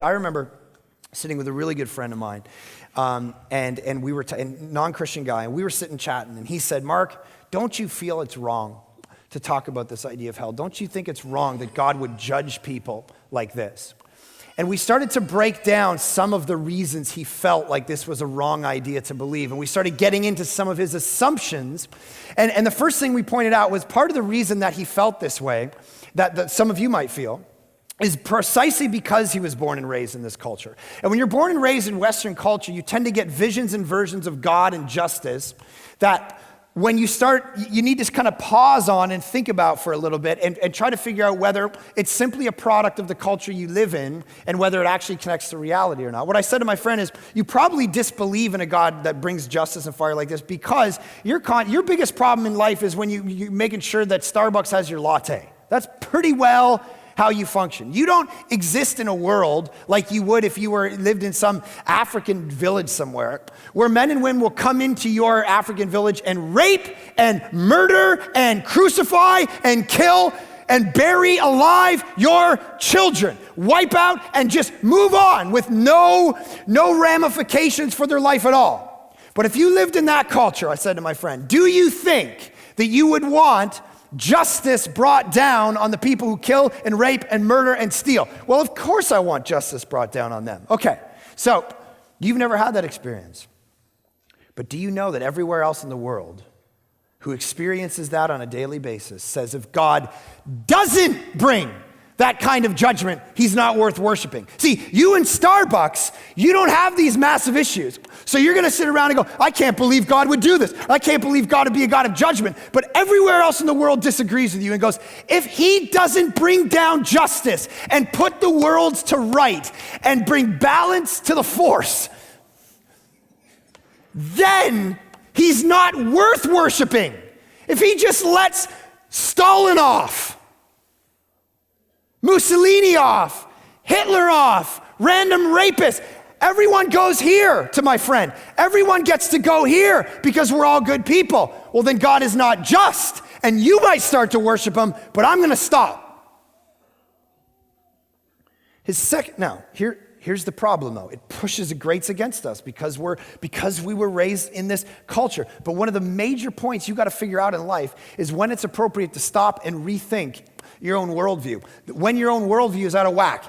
I remember sitting with a really good friend of mine, and we were a non-Christian guy, and we were sitting chatting, and he said, Mark, don't you feel it's wrong to talk about this idea of hell? Don't you think it's wrong that God would judge people like this? And we started to break down some of the reasons he felt like this was a wrong idea to believe. And we started getting into some of his assumptions. And the first thing we pointed out was part of the reason that he felt this way, that some of you might feel, is precisely because he was born and raised in this culture. And when you're born and raised in Western culture, you tend to get visions and versions of God and justice that when you start, you need to kind of pause on and think about for a little bit and try to figure out whether it's simply a product of the culture you live in and whether it actually connects to reality or not. What I said to my friend is, you probably disbelieve in a God that brings justice and fire like this because your biggest problem in life is when you're making sure that Starbucks has your latte. That's pretty well how you function. You don't exist in a world like you would if you lived in some African village somewhere, where men and women will come into your African village and rape and murder and crucify and kill and bury alive your children, wipe out and just move on with no ramifications for their life at all. But if you lived in that culture, I said to my friend, do you think that you would want justice brought down on the people who kill and rape and murder and steal? Well, of course I want justice brought down on them. Okay, so you've never had that experience. But do you know that everywhere else in the world who experiences that on a daily basis says if God doesn't bring that kind of judgment, he's not worth worshiping? See, you in Starbucks, you don't have these massive issues. So you're gonna sit around and go, I can't believe God would do this. I can't believe God would be a God of judgment. But everywhere else in the world disagrees with you and goes, if he doesn't bring down justice and put the worlds to right and bring balance to the force, then he's not worth worshiping. If he just lets Stalin off, Mussolini off, Hitler off, random rapists, everyone goes here to my friend. Everyone gets to go here because we're all good people. Well, then God is not just, and you might start to worship him, but I'm gonna stop. Here's the problem though. It pushes and grates against us because we were raised in this culture. But one of the major points you gotta figure out in life is when it's appropriate to stop and rethink your own worldview. When your own worldview is out of whack.